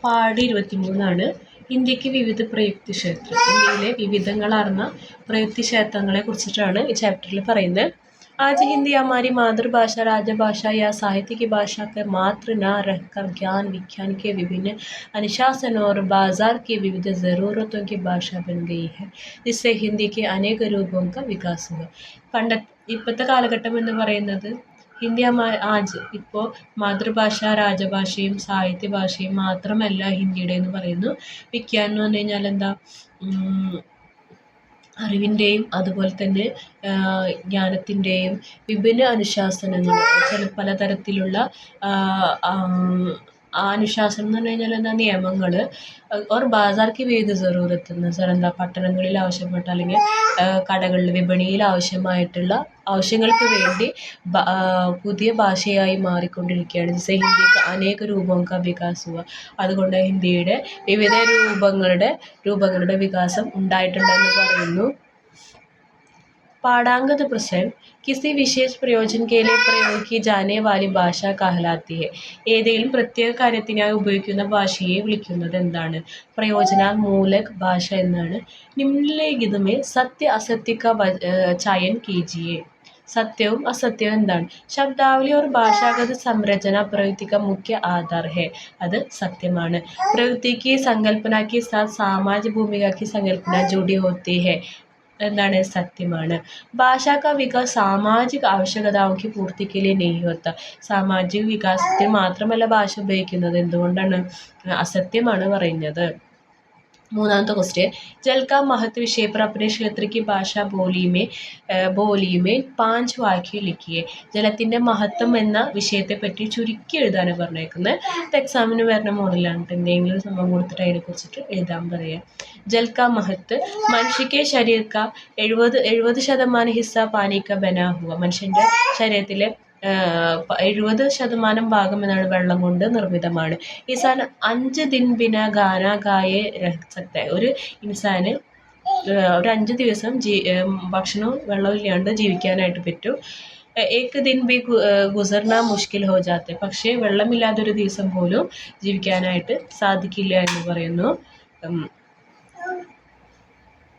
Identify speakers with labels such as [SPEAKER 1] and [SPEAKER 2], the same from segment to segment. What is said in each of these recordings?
[SPEAKER 1] പാഠം 23 ഇന്ത്യക്ക് വിവിധ പ്രയുക്തി ക്ഷേത്രം. ഇന്ത്യയിലെ വിവിധങ്ങളാർന്ന പ്രയുക്തി ക്ഷേത്രങ്ങളെ കുറിച്ചിട്ടാണ് ഈ ചാപ്റ്ററിൽ പറയുന്നത്. आज हिंदी हमारी मातृभाषा राजभाषा या साहित्य की भाषा के मात्र न रहकर ज्ञान विज्ञान के विभिन्न अनुशासन और बाजार की विविध ज़रूरतों की भाषा बन गई है, जिससे हिंदी के अनेक रूपों का विकास हुआ. ഇപ്പോഴത്തെ കാലഘട്ടം എന്ന് പറയുന്നത് ഹിന്ദി ആജ് ഇപ്പോൾ മാതൃഭാഷ രാജഭാഷയും സാഹിത്യഭാഷയും മാത്രമല്ല ഹിന്ദിയുടെ എന്ന് പറയുന്നു. വിജ്ഞാനം എന്ന് പറഞ്ഞു കഴിഞ്ഞാൽ എന്താ, അറിവിൻ്റെയും അതുപോലെ തന്നെ ജ്ഞാനത്തിൻ്റെയും വിഭിന്ന അനുശാസനങ്ങൾ, പലതരത്തിലുള്ള അനുശാസനം എന്ന് പറഞ്ഞു കഴിഞ്ഞാൽ എന്താ, നിയമങ്ങൾ. ഓർ ബാസാർക്ക് വിവിധ ജറൂറത്ത് എന്ന് വെച്ചാൽ എന്താ, പട്ടണങ്ങളിൽ ആവശ്യപ്പെട്ട അല്ലെങ്കിൽ കടകളിൽ വിപണിയിൽ ആവശ്യമായിട്ടുള്ള ആവശ്യങ്ങൾക്ക് വേണ്ടി പുതിയ ഭാഷയായി മാറിക്കൊണ്ടിരിക്കുകയാണ്. ജിസെ ഹിന്ദിക്ക് അനേക രൂപങ്ങൾക്ക് വികാസുക. അതുകൊണ്ട് ഹിന്ദിയുടെ വിവിധ രൂപങ്ങളുടെ വികാസം ഉണ്ടായിട്ടുണ്ടെന്ന് പറയുന്നു. पाढ़ांगत प्रश्न किसी विशेष प्रयोजन के लिए प्रयोग की जाने वाली ഭാഷ कहलाती है. ഏതെങ്കിലും പ്രത്യേക കാര്യത്തിനായി ഉപയോഗിക്കുന്ന ഭാഷയെ വിളിക്കുന്നത് എന്താണ്? പ്രയോജനാത്മൂലക് ഭാഷ എന്നാണ്. നിമ്നലിഖിതമേ സത്യ അസത്യ का चयन कीजिए. സത്യവും അസത്യവും എന്താണ്? ശബ്ദാവലി और ഭാഷാഗത संरचना प्रयुक्ति का मुख्य आधार है. അത് സത്യമാണ്. प्रयुक्ति की संकल्पना के साथ सामाजिक भूमिका की संकल्पना जुड़ी होती है. എന്താണ്? സത്യമാണ്. ഭാഷ का विकास सामाजिक आवश्यकताओं की पूर्ति के लिए नहीं होता. സാമാജിക വികാസത്തിന് മാത്രമല്ല ഭാഷ ഉപയോഗിക്കുന്നത്. എന്തുകൊണ്ടാണ്? അസത്യമാണ് പറയുന്നത്. മൂന്നാമത്തെ ക്വസ്റ്റ്യൻ, जल का महत्व विषय पर अपने क्षेत्र की भाषा बोली में 5 വാക്യം लिखिए. ജലത്തിൻ്റെ മഹത്വം എന്ന വിഷയത്തെപ്പറ്റി ചുരുക്കി എഴുതാനാണ് പറഞ്ഞേക്കുന്നത്. ഇത് എക്സാമിന് വരുന്ന മോഡലാണ്. എന്തെങ്കിലും സംഭവം കൊടുത്തിട്ട് അതിനെക്കുറിച്ചിട്ട് എഴുതാൻ പറയാം. जल का महत्व मनुष्य के शरीर का 70% हिस्सा पानी का बना हुआ. മനുഷ്യൻ്റെ ശരീരത്തിലെ 70% ഭാഗം എന്നാണ് വെള്ളം കൊണ്ട് നിർമ്മിതമാണ്. ഇൻസാൻ 5 दिन बिना गाना गाए रह सकता है. ഒരു ഇൻസാന് ഒരു 5 ദിവസം ഭക്ഷണവും വെള്ളവും ഇല്ലാണ്ട് ജീവിക്കാനായിട്ട് പറ്റും. एक दिन भी गुजरना मुश्किल हो जाते. പക്ഷേ വെള്ളമില്ലാതൊരു ദിവസം പോലും ജീവിക്കാനായിട്ട് സാധിക്കില്ല എന്ന് പറയുന്നു.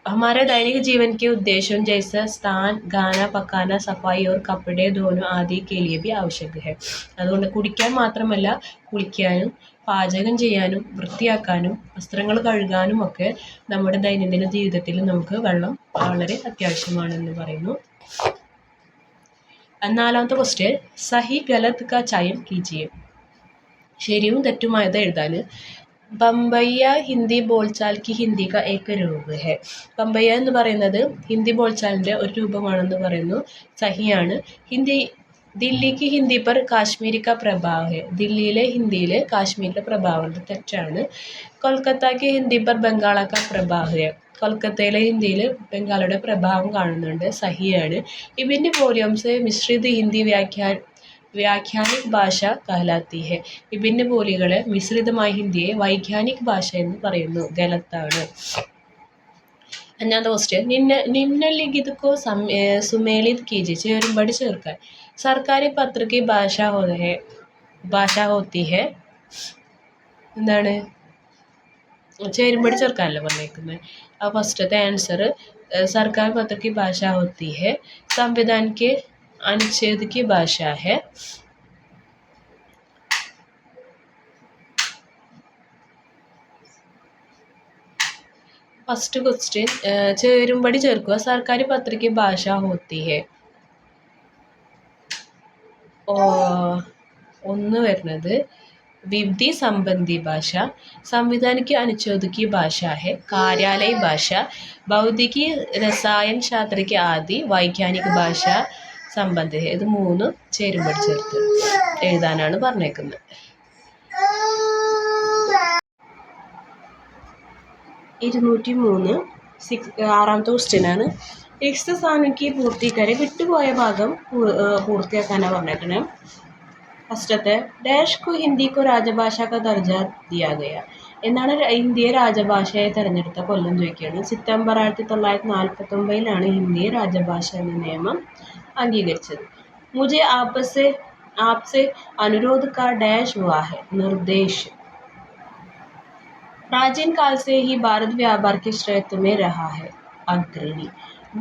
[SPEAKER 1] हमारे दैनिक जीवन के उद्देश्यों जैसे स्थान, गाना, पकाना, सफाई और कपड़े धोना आदि के लिए भी आवश्यक है. അതുകൊണ്ട് കുടിക്കാൻ മാത്രമല്ല കുളിക്കാനും പാചകം ചെയ്യാനും വൃത്തിയാക്കാനും വസ്ത്രങ്ങൾ കഴുകാനും ഒക്കെ നമ്മുടെ ദൈനംദിന ജീവിതത്തിൽ നമുക്ക് വെള്ളം വളരെ അത്യാവശ്യമാണെന്ന് പറയുന്നു. നാലാമത്തെ ക്വസ്റ്റ്യൻ, സഹി ഗലത് കാ ചയൻ കീജിയെ. ശരിയും തെറ്റുമായത് എഴുതാൻ. ബംബയ്യ ഹിന്ദി ബോൾചാൽ കി ഹിന്ദി കാ ഏക രൂപ ഹെ. ബംബയ്യ എന്ന് പറയുന്നത് ഹിന്ദി ബോൾചാലിൻ്റെ ഒരു രൂപമാണെന്ന് പറയുന്നു. സഹിയാണ്. ദില്ലിക്ക് ഹിന്ദി പർ കാശ്മീരി കാ പ്രഭാവ് ഹെ. ദില്ലിയിലെ ഹിന്ദിയിൽ കാശ്മീരിൻ്റെ പ്രഭാവമുണ്ട്. തെറ്റാണ്. കൊൽക്കത്തയ്ക്ക് ഹിന്ദി പർ ബംഗാള കാ പ്രഭാവ് ഹെ. കൊൽക്കത്തയിലെ ഹിന്ദിയിൽ ബംഗാളിയുടെ പ്രഭാവം കാണുന്നുണ്ട്. സഹിയാണ്. വിഭിന്ന വോളിയം സെ മിശ്രിത ഹിന്ദി വ്യാഖ്യാനിക് ഭാഷ कहलाती है. വിഭിന്ന ബോലികളെ മിശ്രിതമായ ഹിന്ദിയെ വൈജ്ഞാനിക് ഭാഷ എന്ന് പറയുന്നു. ഗലത്താണ്. അഞ്ചാമത്തെ ക്വസ്റ്റ്യൻ, നിമ്നലിഖിത് കോ സുമേലിത് കീജിए. ചേരുംപടി ചേർക്കാൻ. സർക്കാരി പത്ര की ഭാഷ होती है. എന്താണ്? ചേരുംപടി ചേർക്കാനല്ല പറഞ്ഞേക്കുന്നത്. ഫസ്റ്റത്തെ ആൻസർ സർക്കാർ പത്ര की ഭാഷ होती है. संविधान के अनुच्छेद की भाषा है. ഫസ്റ്റ് ക്വസ്റ്റ്യൻ, ചേരുംപടി ചേർക്കുക. സർക്കാരി പത്ര की ഭാഷ होती है. ഒന്ന് വരുന്നത് विधि संबंधी भाषा. संविधान के अनुच्छेद की भाषा है. कार्यालय भाषा. भौतिकी रसायन शास्त्र के आदि वैज्ञानिक भाषा സംബന്ധ. ഇത് 3 ചേരുംപടി ചേർത്ത് എഴുതാനാണ് പറഞ്ഞേക്കുന്നത്. 203 ആറാമത്തെ ക്വസ്റ്റ്യനാണ്. ടെക്സ്റ്റ് സ്ഥാനക്ക് പൂർത്തീകരെ. വിട്ടുപോയ ഭാഗം പൂർത്തിയാക്കാനാണ് പറഞ്ഞേക്കുന്നത്. ഫസ്റ്റത്തെ ഡാഷ് കോ ഹിന്ദി കോ രാജഭാഷ കാ ദർജ ദിയാ ഗയ. എന്നാണ് ഹിന്ദിയെ രാജഭാഷയായി തിരഞ്ഞെടുത്ത കൊല്ലം ചോദിക്കുകയാണ്. സെപ്റ്റംബർ 1949 ഹിന്ദിയെ രാജഭാഷ എന്ന നിയമം अंगीകരിച്ചത്. मुझे आपसे अनुरोध का डैश हुआ है. निर्देश. प्राचीन काल से ही भारत व्यापार के क्षेत्र में रहा है अग्रणी।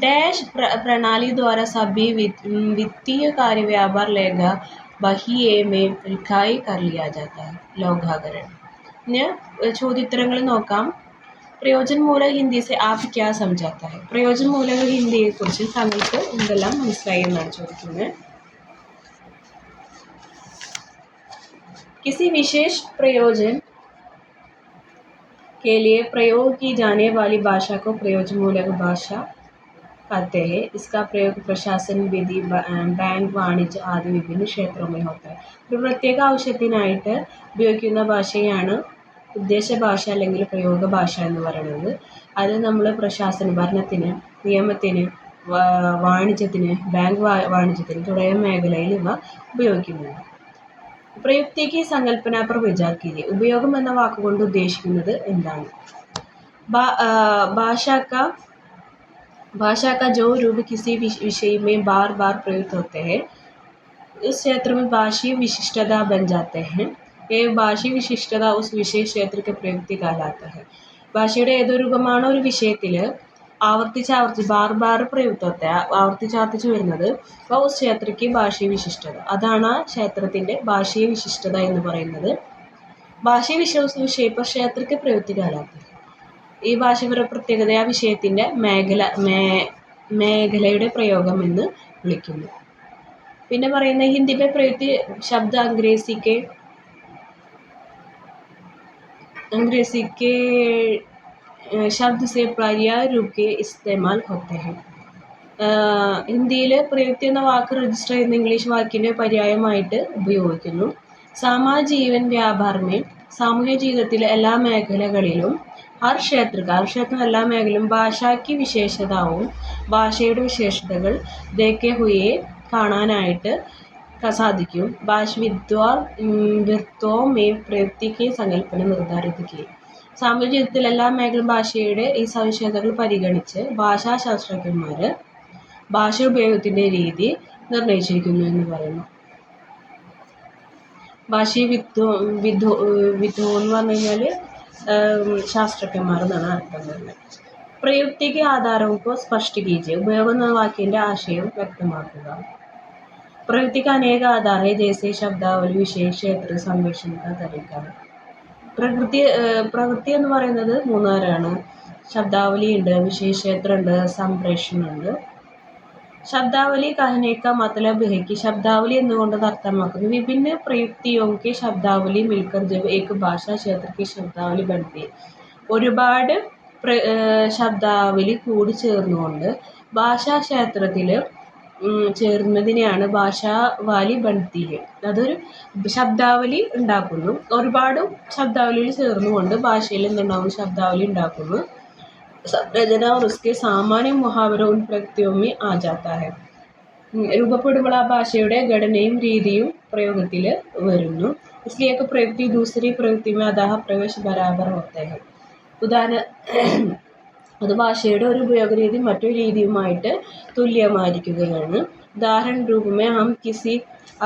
[SPEAKER 1] डैश प्रणाली द्वारा सभी वित्तीय कार्य व्यापार लेगा बहिए में लिखाई कर लिया जाता है ലോകാകരണം. ഇനി ചോദ്യോത്തരങ്ങൾ നോക്കാം. പ്രയോജൻ മൂലക ഹിന്ദി से आप क्या समझाता है? പ്രയോജൻ മൂലക ഹിന്ദിയെ കുറിച്ച് താങ്കൾക്ക് എന്തെല്ലാം മനസ്സിലായി എന്നാണ് ചോദിക്കുന്നത്. किसी विशेष प्रयोजन के लिए प्रयोग की जाने वाली भाषा को प्रयोजनमूलक भाषा कहते हैं. इसका प्रयोग प्रशासन, विधि, बैंक, വാണിജ്യ ആദി വിഭിന്ന ക്ഷേത്രങ്ങളിൽ में होता है. ഒരു പ്രത്യേക ആവശ്യത്തിനായിട്ട് ഉപയോഗിക്കുന്ന ഭാഷയാണ് ഉദ്ദേശ ഭാഷ അല്ലെങ്കിൽ പ്രയോഗ ഭാഷ എന്ന് പറയുന്നത്. അത് നമ്മൾ പ്രശാസന, ഭരണത്തിന്, നിയമത്തിന്, വാണിജ്യത്തിന്, ബാങ്ക് വാണിജ്യത്തിന് തുടങ്ങിയ മേഖലയിൽ ഇവ ഉപയോഗിക്കുന്നുണ്ട്. प्रयुक्ति की संकल्पना पर विचार कीजिए. उपയോഗം എന്ന വാക്കുകൊണ്ട് ഉദ്ദേശിക്കുന്നത് എന്താണ്? भाषा का जो रूप किसी विषय में बार बार प्रयुक्त होते हैं उस क्षेत्र में भाषीय विशिष्टता बन जाते हैं. ये भाषीय विशिष्टता उस विशेष क्षेत्र के प्रयुक्ति कहलाता है. ഭാഷയുടെ ഏതൊരു രൂപമാണോ ഒരു വിഷയത്തിൽ ആവർത്തിച്ച് ബാർ പ്രയുക്തത്തെ ആവർത്തിച്ച് വരുന്നത് അപ്പോൾ ഉസ് ക്ഷേത്രയ്ക്ക് ഭാഷീയ വിശിഷ്ടത, അതാണ് ആ ക്ഷേത്രത്തിൻ്റെ ഭാഷീയ വിശിഷ്ടത എന്ന് പറയുന്നത്. ഭാഷീയ വിഷയ पर ക്ഷേത്രയ്ക്ക് പ്രയുക്തി कहलाता है. ഈ ഭാഷയുടെ പ്രത്യേകത ആ വിഷയത്തിൻ്റെ മേഖലയുടെ പ്രയോഗം എന്ന് വിളിക്കുന്നു. പിന്നെ പറയുന്ന ഹിന്ദി पे प्रयुक्ति शब्द अंग्रेजी के शब्द से पर्याय रूप के इस्तेमाल होते हैं. ഹിന്ദിയിൽ പ്രയുക്തി എന്ന വാക്ക് രജിസ്റ്റർ ചെയ്യുന്ന ഇംഗ്ലീഷ് വാക്കിൻ്റെ പര്യായമായിട്ട് ഉപയോഗിക്കുന്നു. സാമാജീവൻ വ്യാപാരമേ സാമൂഹ്യ ജീവിതത്തിലെ എല്ലാ മേഖലകളിലും ഹർ ക്ഷേത്രം എല്ലാ മേഖലയിലും ഭാഷയ്ക്ക് വിശേഷതാവും ഭാഷയുടെ വിശേഷതകൾ ദേഖേ ഹുയെ കാണാനായിട്ട് സാധിക്കും. ഭാഷവിദ്വാൻ മേ പ്രയുക്തിക്ക് സങ്കല്പന നിർദ്ധാരിക്കുകയും സാമൂഹ്യ ജീവിതത്തിൽ എല്ലാ മേഖലയും ഭാഷയുടെ ഈ സവിശേഷതകൾ പരിഗണിച്ച് ഭാഷാശാസ്ത്രജ്ഞന്മാർ ഭാഷ ഉപയോഗത്തിൻ്റെ രീതി നിർണയിച്ചിരിക്കുന്നു എന്ന് പറയുന്നു. ഭാഷയെ വിദ്വാൻ എന്ന് പറഞ്ഞു കഴിഞ്ഞാൽ ശാസ്ത്രജ്ഞന്മാർ എന്നാണ് അർത്ഥം വരുന്നത്. പ്രയുക്തിക്ക് ആധാരവും സ്പഷ്ട കീജിയെ. ഉപയോഗം എന്ന വാക്കിൻ്റെ ആശയം വ്യക്തമാക്കുക. प्रयुक्ति का अनेक आधार है जैसे शब्दावली, विशेष क्षेत्र, संवेक्षण का तरीका. പ്രവൃത്തി എന്ന് പറയുന്നത് മൂന്നുതരമാണ്. ശബ്ദാവലി ഉണ്ട്, വിശേഷ ക്ഷേത്രം ഉണ്ട്, സംപ്രേഷണം ഉണ്ട്. शब्दावली कहने का मतलब है कि शब्दावली എന്നുകൊണ്ട് അർത്ഥമാക്കുന്നത് विभिन्न प्रयुक्तियों के शब्दावली मिलकर जब एक भाषा क्षेत्र की शब्दावली बनती है. ഒരുപാട് ശബ്ദാവലി കൂടി ചേർന്നുകൊണ്ട് ഭാഷാക്ഷേത്രത്തിൽ ചേർന്നതിനെയാണ് ഭാഷാവാലി ബൺത്തി ഹെ. അതൊരു ശബ്ദാവലി ഉണ്ടാക്കുന്നു. ഒരുപാട് ശബ്ദാവലിയിൽ ചേർന്നുകൊണ്ട് ഭാഷയിൽ എന്തുണ്ടാകുന്നു? ശബ്ദാവലി ഉണ്ടാക്കുന്നു. രചന और उसके सामान्य मुहावरों उन प्रयुक्तियों में आ जाता है. രൂപപ്പെടുമ്പോൾ ആ ഭാഷയുടെ ഘടനയും രീതിയും പ്രയോഗത്തിൽ വരുന്നു. इसलिए एक प्रयुक्ति दूसरी प्रयुक्ति में अतः प्रवेश बराबर होते हैं. അത് ഭാഷയുടെ ഒരു ഉപയോഗ രീതി മറ്റൊരു രീതിയുമായിട്ട് തുല്യമായിരിക്കുകയാണ്. ഉദാഹരണ രൂപ में हम किसी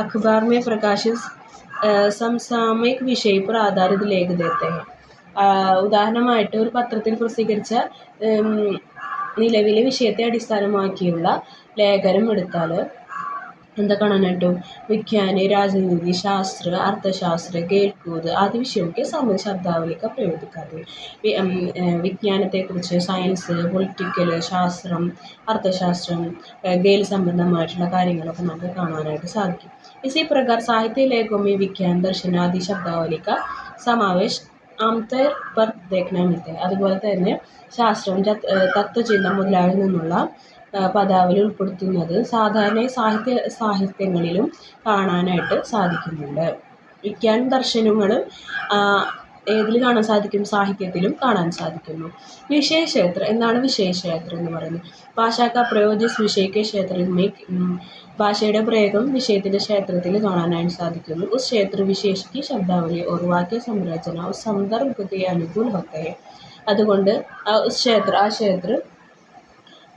[SPEAKER 1] अखबार में प्रकाशित समसामयिक विषय पर आधारित लेख देते हैं. ഉദാഹരണമായിട്ട് ഒരു പത്രത്തിൽ പ്രസിദ്ധീകരിച്ച നിലവിലെ വിഷയത്തെ അടിസ്ഥാനമാക്കിയുള്ള ലേഖനം എടുത്താൽ എന്താ കാണാനായിട്ടും विज्ञान, राजनीति, शास्त्र, अर्थशास्त्र, खेलकूद आदि विषयों के सामने शब्दावली का प्रयोग दिखाते हैं. വിജ്ഞാനത്തെക്കുറിച്ച് സയൻസ്, പൊളിറ്റിക്കൽ, ശാസ്ത്രം, അർത്ഥശാസ്ത്രം, ഗെയിൽ സംബന്ധമായിട്ടുള്ള കാര്യങ്ങളൊക്കെ നമുക്ക് കാണാനായിട്ട് സാധിക്കും. इसी प्रकार साहित्य लेखों में विज्ञान, दर्शन आदि शब्दावली का समावेश आमतौर पर देखने मिलते हैं. അതുപോലെ തന്നെ ശാസ്ത്രം, തത്വചിന്ത മുതലായവയിൽ നിന്നുള്ള പദാവലി ഉൾപ്പെടുത്തുന്നത് സാധാരണ സാഹിത്യങ്ങളിലും കാണാനായിട്ട് സാധിക്കുന്നുണ്ട്. വിജ്ഞാന ദർശനങ്ങളും ഏതിൽ കാണാൻ സാധിക്കും? സാഹിത്യത്തിലും കാണാൻ സാധിക്കുന്നു. വിശേഷേത്ര എന്താണ് വിശേഷേത്ര എന്ന് പറയുന്നത്? ഭാഷാക്ക പ്രയോജന വിഷയക ക്ഷേത്രമേ ഭാഷയുടെ പ്രയോഗം വിഷയത്തിൻ്റെ ക്ഷേത്രത്തിൽ കാണാനായിട്ട് സാധിക്കുന്നു. ഉസ് ക്ഷേത്ര വിശേഷിക്ക് ശബ്ദാവലി और वाक्य संरचना उस संदर्भ के अनुकूल होते हैं. അതുകൊണ്ട് ആ ക്ഷേത്ര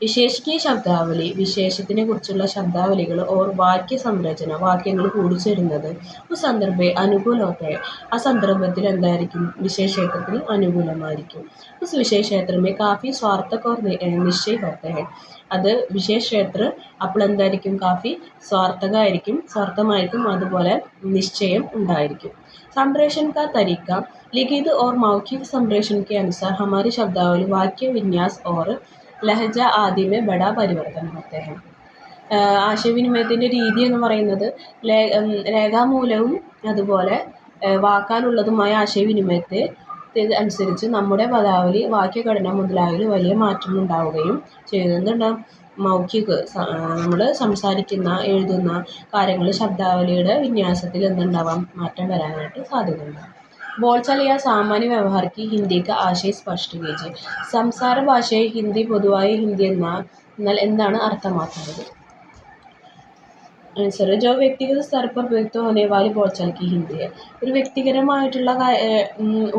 [SPEAKER 1] विशेष की ശബ്ദാവലി വിശേഷത്തിനെ കുറിച്ചുള്ള ശബ്ദാവലികൾ और വാക്യ സംരചന വാക്യങ്ങൾ കൂടിച്ചേരുന്നത് ഒരു സന്ദർഭേ അനുകൂല होता है ആ സന്ദർഭത്തിൽ എന്തായിരിക്കും വിശേഷണത്തിന് അനുകൂലമായിരിക്കും उस विशेष क्षेत्र में काफ़ी स्वार्थक और निश्चय होते हैं അത് വിശേഷ ക്ഷേത്ര അപ്പോൾ എന്തായിരിക്കും കാഫി സ്വാർത്ഥമായിരിക്കും അതുപോലെ നിശ്ചയം ഉണ്ടായിരിക്കും संप्रेषण का तरीका लिखित और मौखिक संप्रेषण के अनुसार हमारी शब्दावली वाक्य विन्यास और ലഹജ ആദ്യമേ ബഡാ പരിവർത്തനം होते हैं ആശയവിനിമയത്തിൻ്റെ രീതി എന്ന് പറയുന്നത് രേഖാമൂലവും അതുപോലെ വാക്കാലുള്ളതുമായ ആശയവിനിമയത്തെ അനുസരിച്ച് നമ്മുടെ പദാവലി വാക്യഘടന മുതലായവയിൽ വലിയ മാറ്റം ഉണ്ടാവുകയും ചെയ്യുന്നുണ്ട് മൗഖിക നമ്മൾ സംസാരിക്കുന്ന എഴുതുന്ന കാര്യങ്ങൾ ശബ്ദാവലിയുടെ വിന്യാസത്തിൽ എന്തുണ്ടാവാം മാറ്റം വരാനായിട്ട് സാധ്യതയുണ്ട് बोलचाल या सामान्य व्यवहार की हिंदी का आशय स्पष्ट कीजिए സംസാര ഭാഷയെ ഹിന്ദി പൊതുവായി ഹിന്ദി എന്നാൽ എന്താണ് അർത്ഥമാക്കുന്നത് ആൻസർ जो व्यक्तिगत स्तर पर प्रयुक्त होने वाली बोलचाल की हिंदी है ഒരു വ്യക്തിപരമായിട്ടുള്ള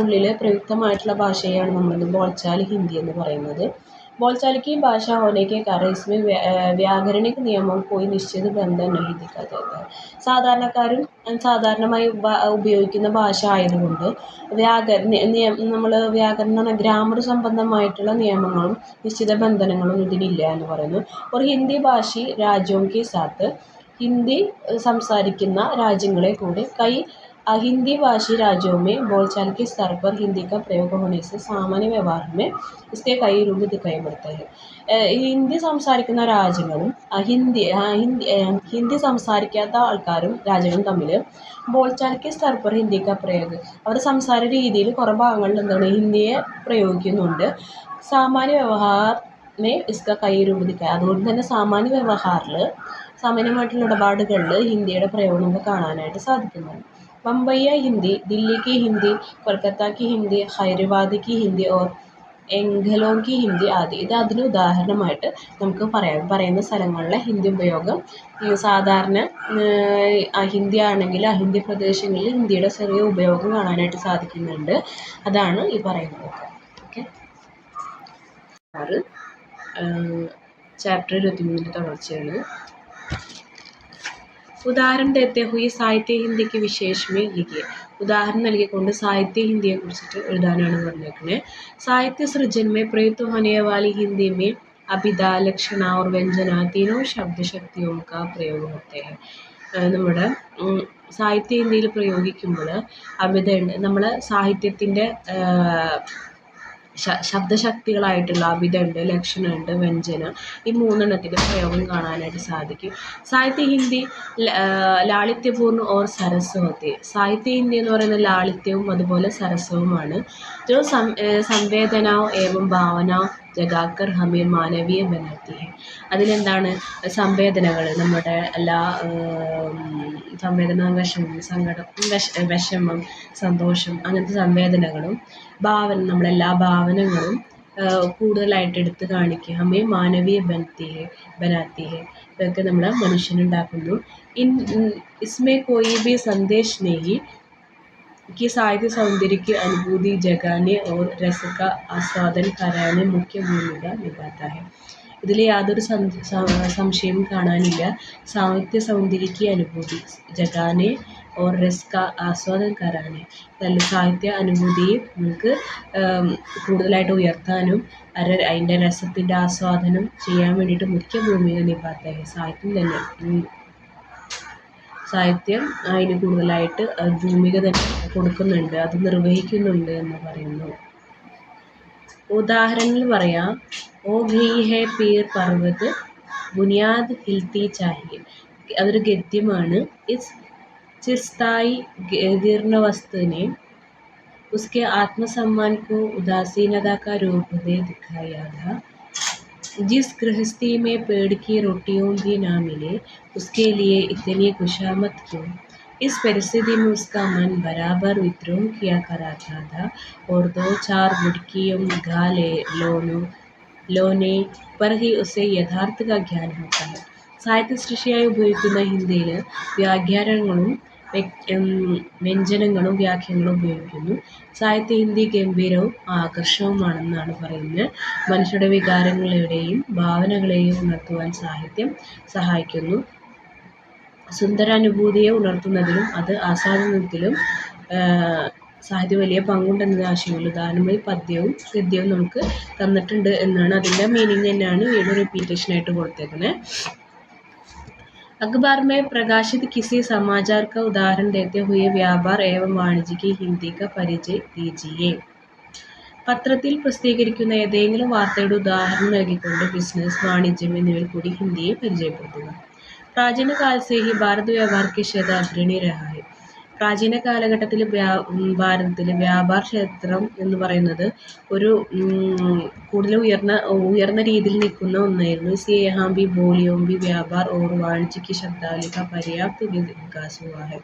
[SPEAKER 1] ഉള്ളിൽ പ്രയുക്തമായിട്ടുള്ള ഭാഷയാണ് നമ്മൾ ബോൾച്ചാൽ ഹിന്ദി എന്ന് പറയുന്നത് बोलचाल की भाषा होने के कारण इसमें व्याकरणिक नियमों कोई निश्चित बंधन नहीं दिखा जाता है സാധാരണക്കാരും സാധാരണമായി ഉപയോഗിക്കുന്ന ഭാഷ ആയതുകൊണ്ട് നമ്മൾ വ്യാകരണ ഗ്രാമർ സംബന്ധമായിട്ടുള്ള നിയമങ്ങളും നിശ്ചിത ബന്ധനങ്ങളും ഇതിനില്ല എന്ന് പറയുന്നു ഒരു ഹിന്ദി ഭാഷി രാജ്യവും के साथ ഹിന്ദി സംസാരിക്കുന്ന രാജ്യങ്ങളെ കൂടി हिंदी भाषी राज्यों में बोलचाल के स्तर पर हिंदी का प्रयोग होने से सामान्य व्यवहार में इसके कई रूप दिखाई पड़ते हैं ഹിന്ദി സംസാരിക്കുന്ന രാജ്യങ്ങളും ഹിന്ദി സംസാരിക്കാത്ത ആൾക്കാരും രാജ്യങ്ങളും തമ്മിൽ ബോൾച്ചാൽക്ക് സ്തർ पर हिंदी का प्रयोग അവർ സംസാര രീതിയിൽ കുറേ ഭാഗങ്ങളിൽ എന്താണ് ഹിന്ദിയെ പ്രയോഗിക്കുന്നുണ്ട് സാമാന്യ വ്യവഹാർ में इसका कई रूप दिखाई അതുകൊണ്ട് തന്നെ സാമാന്യമായിട്ടുള്ള ഇടപാടുകളിൽ ഹിന്ദിയുടെ പ്രയോഗം നമുക്ക് കാണാനായിട്ട് സാധിക്കുന്നുണ്ട് बम्बईया हिंदी दिल्ली की हिंदी कोलकाता की हिंदी हैदराबाद की हिंदी और എംഗലോം की ഹിന്ദി ആദി ഇത് അതിന് ഉദാഹരണമായിട്ട് നമുക്ക് പറയുന്ന സ്ഥലങ്ങളിലെ ഹിന്ദി ഉപയോഗം സാധാരണ ഹിന്ദി ആണെങ്കിൽ ഹിന്ദി പ്രദേശങ്ങളിൽ ഹിന്ദിയുടെ ചെറിയ ഉപയോഗം കാണാനായിട്ട് സാധിക്കുന്നുണ്ട് അതാണ് ഈ പറയുന്നത് ഓക്കെ ചാപ്റ്റർ 23 തുടർച്ചയാണ് ഉദാഹരണം देते हुए സാഹിത്യ हिंदी के विशेष में लिखिए उदाहरण നൽകിക്കൊണ്ട് സാഹിത്യ ഹിന്ദിയെ കുറിച്ചിട്ട് എഴുതാനാണ് പറഞ്ഞേക്കുന്നത് साहित्य सृजन में प्रयुक्त होने वाली हिंदी में अभिधा लक्षणा और व्यंजना तीनों शब्द शक्तियों का प्रयोग होते हैं നമ്മുടെ സാഹിത്യ ഹിന്ദിയിൽ പ്രയോഗിക്കുമ്പോൾ അഭിധയുണ്ട് നമ്മൾ സാഹിത്യത്തിൻ്റെ ശബ്ദശക്തികളായിട്ടുള്ള അഭിധയുണ്ട് ലക്ഷണമുണ്ട് വ്യഞ്ജന ഈ മൂന്നെണ്ണത്തിൻ്റെ പ്രയോഗം കാണാനായിട്ട് സാധിക്കും സാഹിത്യ ഹിന്ദി ലാളിത്യപൂർണ്ണ ഓർ സരസ്വതി സാഹിത്യ ഹിന്ദി എന്ന് പറയുന്നത് ലാളിത്യവും അതുപോലെ സരസ്വവുമാണ് जो സംവേദനാओं एवं भावनाओं ജഗാക്കർ ഹമേ മാനവീയ ബനാത്തി ഹെ അതിലെന്താണ് സംവേദനകൾ നമ്മുടെ എല്ലാ സംവേദന സങ്കടം വിഷമം സന്തോഷം അങ്ങനത്തെ സംവേദനകളും നമ്മളെല്ലാ ഭാവനകളും കൂടുതലായിട്ട് എടുത്ത് കാണിക്കുക ഹമേ മാനവീയ ബനാത്തി ഹെ ഇതൊക്കെ നമ്മൾ മനുഷ്യനുണ്ടാക്കുന്നു ഇസ്മേ കോയി ബി സന്ദേശ് നെഹി कि साहित्य सौंदर्य की अनुभूति जगाने और रस का आस्वादन कराने मुख्य भूमिका निभाता है ഇതിൽ യാതൊരു സംശയവും കാണാനില്ല സാഹിത്യ സൗന്ദര്യക്ക് അനുഭൂതി ജഗാനെ ഓർ രസ് കാ ആസ്വാദൻ കരാനെ നല്ല സാഹിത്യ അനുഭൂതിയെ നമുക്ക് കൂടുതലായിട്ട് ഉയർത്താനും അതിൻ്റെ രസത്തിൻ്റെ ആസ്വാദനം ചെയ്യാൻ വേണ്ടിയിട്ട് മുഖ്യ ഭൂമിക നിഭാത്ത സാഹിത്യം തന്നെ സാഹിത്യം അതിന് കൂടുതലായിട്ട് ഭൂമിക തന്നെ കൊടുക്കുന്നുണ്ട് അത് നിർവഹിക്കുന്നുണ്ട് എന്ന് പറയുന്നു ഉദാഹരണങ്ങൾ പറയാം ഓ ഘയി ഹെ പീർ പർവ്വത് ബുനിയാദ് ഹിൽത്തി ചാഹിയെ അതൊരു ഗദ്യമാണ് ഇസ് ചിർസ്ഥായി ഗീർണ വസ്തുവിനെ ഉസ്കെ ആത്മസമ്മാൻ को उदासीनता का रूप दे दिखाया था जिस गृहस्थी में पेड़ की रोटियों भी ना मिले उसके लिए इतनी खुशामद क्यों इस परिस्थिति में उसका मन बराबर विद्रोह किया कराता था और 2-4 गुटकियों गा लोने पर ही उसे यഥാർത്ഥ का ज्ञान होता है സാഹിത്യ സൃഷ്ടിയായി ഉപയോഗിക്കുന്ന ഹിന്ദിയിൽ വ്യാഖ്യാനങ്ങളും വ്യഞ്ജനങ്ങളും വ്യാഖ്യാനങ്ങളും ഉപയോഗിക്കുന്നു. സാഹിത്യ ഹിന്ദി ഗംഭീരവും ആകർഷകവുമാണെന്നാണ് പറയുന്നത്. മനുഷ്യരുടെ വികാരങ്ങളെയും ഭാവനകളെയും ഉണർത്തുവാൻ സാഹിത്യം സഹായിക്കുന്നു. സുന്ദരാനുഭൂതിയെ ഉണർത്തുന്നതിലും അത് ആസ്വാദനത്തിലും സാഹിത്യം വലിയ പങ്കുണ്ടെന്ന ആശയങ്ങൾ ഉദാഹരണമായി പദ്യവും ഗദ്യവും നമുക്ക് തന്നിട്ടുണ്ട് എന്നാണ്. അതിൻ്റെ മീനിങ് തന്നെയാണ് വീണ്ടും റിപ്പീറ്റേഷനായിട്ട് കൊടുത്തേക്കുന്നത്. अखबार में प्रकाशित किसी समाचार का उदाहरण देते हुए व्यापार एवं वाणिज्य की हिंदी का परिचय दीजिए. പത്രത്തിൽ പ്രസിദ്ധീകരിക്കുന്ന ഏതെങ്കിലും വാർത്തയുടെ ഉദാഹരണം നൽകിക്കൊണ്ട് ബിസിനസ്, വാണിജ്യം എന്നിവയിൽ കൂടി ഹിന്ദിയെ പരിചയപ്പെടുത്തുക. പ്രാചീന കാल से ही भारत व्यापार के क्षेत्र अग्रणी रहा है. പ്രാചീന കാലഘട്ടത്തിൽ ഭാരതത്തിൽ വ്യാപാര ക്ഷേത്രം എന്ന് പറയുന്നത് ഒരു കൂടുതൽ ഉയർന്ന രീതിയിൽ നിൽക്കുന്ന ഒന്നായിരുന്നു. यहाँ भी बोलियों भी व्यापार और वाणिज्य की शब्दावली का पर्याप्त विकास हुआ है.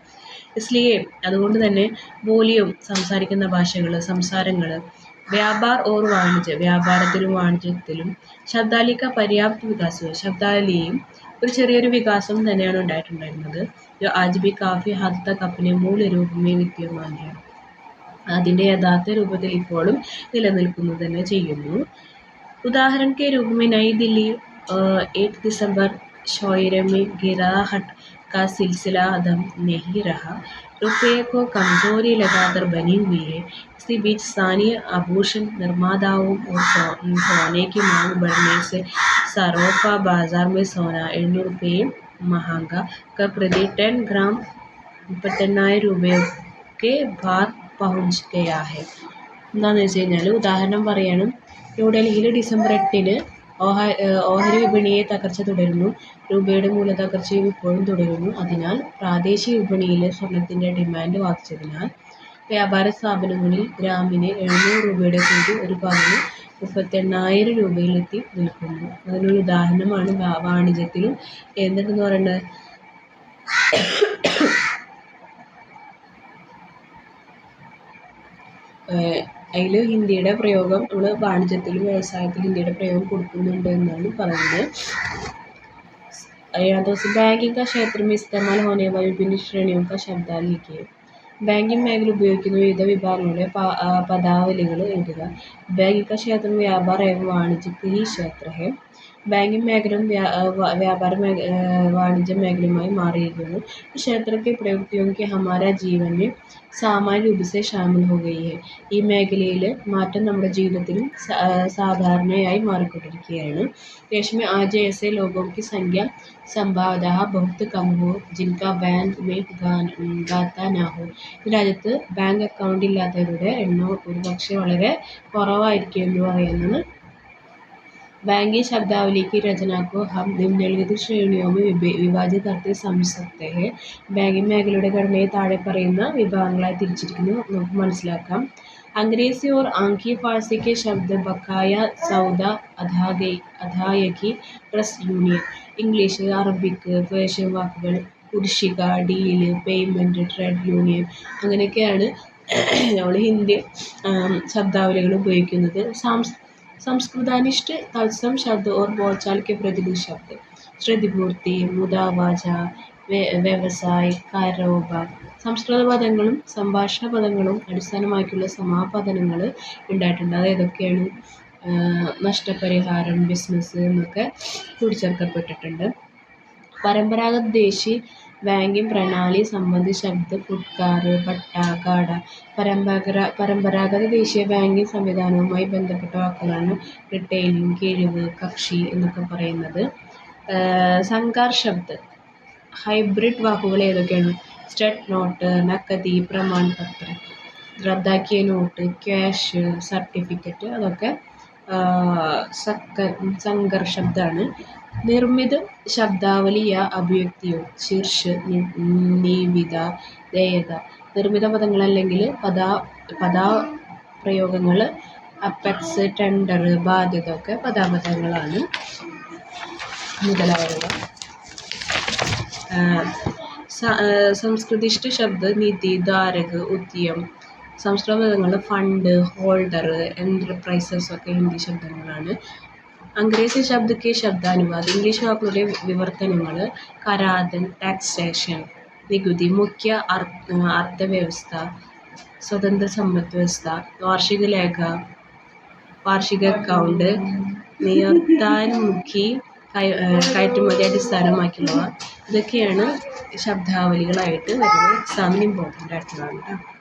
[SPEAKER 1] इसलिए അതുകൊണ്ട് തന്നെ ബോലിയും സംസാരിക്കുന്ന ഭാഷകൾ, സംസാരങ്ങൾ, വ്യാപാർ ഓർ വാണിജ്യ വ്യാപാരത്തിലും വാണിജ്യത്തിലും ശബ്ദാലിക പര്യാപ്ത വികാസം ശബ്ദാലിയും ഒരു ചെറിയൊരു വികാസം തന്നെയാണ് ഉണ്ടായിട്ടുണ്ടായിരുന്നത്. ആജ് ബി കാഫി ഹദ് തക് അപ്നെ മൂല രൂപമേ വിദ്യമാൻ ഹൈ. അതിൻ്റെ യഥാർത്ഥ രൂപത്തിൽ ഇപ്പോഴും നിലനിൽക്കുന്നത് തന്നെ ചെയ്യുന്നു. उदाहरण के रूप में नई दिल्ली 1 दिसंबर शौर्य में गिराहट का सिलसिला अदम नहीं रहा. रुपये को कमजोरी लगातार बनी हुई है. इसी बीच स्थानीय आभूषण निर्माताओं और सोने की मांग बढ़ने से सरोफा बाजार में सोना 700 रुपये महंगा कर प्रति 10 ग्राम 39 रुपये के पार पहुंच गया है. എന്താണെന്ന് വെച്ച് കഴിഞ്ഞാൽ ഉദാഹരണം പറയണം. ന്യൂഡൽഹിയിൽ ഡിസംബർ 8 ഓഹരി വിപണിയെ തകർച്ച തുടരുന്നു. രൂപയുടെ മൂല്യത്തകർച്ചയും ഇപ്പോഴും തുടരുന്നു. അതിനാൽ പ്രാദേശിക വിപണിയിൽ സ്വർണത്തിൻ്റെ ഡിമാൻഡ് വർദ്ധിച്ചതിനാൽ വ്യാപാര സ്ഥാപനങ്ങളിൽ ഗ്രാമിന് 700 രൂപയുടെ കൂടി ഒരു പവന് 38,000 രൂപയിലെത്തി നിൽക്കുന്നു. അതിനൊരു ഉദാഹരണമാണ് വാണിജ്യത്തിലും എന്തുണ്ടെന്ന് പറയുന്നത്. അതിൽ ഹിന്ദിയുടെ പ്രയോഗം നമ്മൾ വാണിജ്യത്തിലും വ്യവസായത്തിലും ഹിന്ദിയുടെ പ്രയോഗം കൊടുക്കുന്നുണ്ട് എന്നാണ് പറയുന്നത്. ബാങ്കിംഗ് का क्षेत्र में इस्तेमाल होने वाली विभिन्न श्रेणियों का शब्दावली लिखिए. ബാങ്കിംഗ് മേഖല ഉപയോഗിക്കുന്ന വിവിധ വിഭാഗങ്ങളുടെ പദാവലികൾ എഴുതുക. ബാങ്കിംഗ് का क्षेत्र में व्यापार एवं वाणिज्य ही क्षेत्र है. ബാങ്കിംഗ് മേഖലയും വ്യാപാര വാണിജ്യ മേഖലയുമായി മാറിയിരിക്കുന്നു. क्षेत्र के प्रयुक्तियों के हमारा जीवन में സാമാന്യ രൂപ से शामिल हो गई है. ഈ മേഖലയിൽ മാറ്റം നമ്മുടെ ജീവിതത്തിലും സാധാരണയായി മാറിക്കൊണ്ടിരിക്കുകയാണ്. देश में आज ऐसे लोगों की संख्या संभवतः बहुत कम हो जिनका बैंक में खाता ना हो. ഈ രാജ്യത്ത് ബാങ്ക് അക്കൗണ്ട് ഇല്ലാത്തവരുടെ എണ്ണം ഒരുപക്ഷെ വളരെ കുറവായിരിക്കും എന്ന് പറയുന്നത്. बैंकिंग शब्दावली की रचना को हम निम्नलिखित श्रेणियों में विभाजित करके समझ सकते हैं. ബാങ്കിംഗ് മേഖലയുടെ ഘടനയെ താഴെ പറയുന്ന വിഭാഗങ്ങളായി തിരിച്ചിരിക്കുന്നു. നമുക്ക് മനസ്സിലാക്കാം. अंग्रेजी और आंकी फारसी के शब्द बकाया, सौदा, अदायगी, trust union. English, Arabic, Persian വാക്കുകൾ കുടിശ്ശിക, ഡീല്, പേയ്മെൻറ്റ്, ട്രേഡ് യൂണിയൻ അങ്ങനെയൊക്കെയാണ് നമ്മൾ ഹിന്ദി ശബ്ദാവലികൾ ഉപയോഗിക്കുന്നത്. संस्कृतानिष्ठ तत्सम शब्द और बोलचाल के प्रतिनिधि शब्द ശ്രദ്ധിപൂർത്തി, മുദാവാച, വ്യവസായ, കാരോബാർ. സംസ്കൃത പദങ്ങളും സംഭാഷണ പദങ്ങളും അടിസ്ഥാനമാക്കിയുള്ള സമാപദങ്ങൾ ഉണ്ടായിട്ടുണ്ട്. അത് ഏതൊക്കെയാണ്? നഷ്ടപരിഹാരം, ബിസിനസ് എന്നൊക്കെ കൂട്ടിച്ചേർക്കപ്പെട്ടിട്ടുണ്ട്. പരമ്പരാഗത ദേശി ബാങ്കിംഗ് പ്രണാളി സംബന്ധി ശബ്ദ ഫുട്കാർ, പട്ട, കാട. പരമ്പരാഗത ദേശീയ ബാങ്കിംഗ് സംവിധാനവുമായി ബന്ധപ്പെട്ട വാക്കുകളാണ് റിട്ടെയിലിംഗ്, കിഴിവ്, കക്ഷി എന്നൊക്കെ പറയുന്നത്. സങ്കാർ ശബ്ദ് ഹൈബ്രിഡ് വാക്കുകൾ ഏതൊക്കെയാണ്? സ്റ്റഡ് നോട്ട്, നക്കതി, പ്രമാൺ പത്ര. റദ്ദാക്കിയ നോട്ട്, ക്യാഷ്, സർട്ടിഫിക്കറ്റ് അതൊക്കെ സങ്കർ ശബ്ദമാണ്. നിർമ്മിത ശബ്ദാവലി യാ അഭിവ്യക്തിയോ ശീർഷ്, നിവിത, ദേയത. നിർമ്മിത പദങ്ങൾ അല്ലെങ്കിൽ പദപ്രയോഗങ്ങൾ അപ്പെക്സ്, ടെൻഡർ, ബാധ്യത ഒക്കെ പദാപദങ്ങളാണ് മുതലായവ. സംസ്കൃതിഷ്ഠ ശബ്ദ നിധി, ധാരക്, ഉദ്യം. സംസ്കൃത പദങ്ങൾ ഫണ്ട്, ഹോൾഡർ, എൻ്റർപ്രൈസസ് ഒക്കെ ഹിന്ദി ശബ്ദങ്ങളാണ്. അംഗ്രേസി ശബ്ദക്ക് ശബ്ദാനുവാദം. ഇംഗ്ലീഷ് വാക്കുകളുടെ വിവർത്തനങ്ങൾ കരാതൻ, ടാക്സേഷൻ. നികുതി, മുഖ്യ അർത്ഥവ്യവസ്ഥ, സ്വതന്ത്ര സമ്പദ് വ്യവസ്ഥ, വാർഷിക രേഖ, വാർഷിക അക്കൗണ്ട്, നിയോക്താൻമുഖി, കയറ്റുമതി അടിസ്ഥാനമാക്കിയുള്ളവ. ഇതൊക്കെയാണ് ശബ്ദാവലികളായിട്ട് വരുന്നത്. എക്സാമിന് ഇമ്പോർട്ടൻ്റ് ആയിട്ടുള്ളതാണ് കേട്ടോ.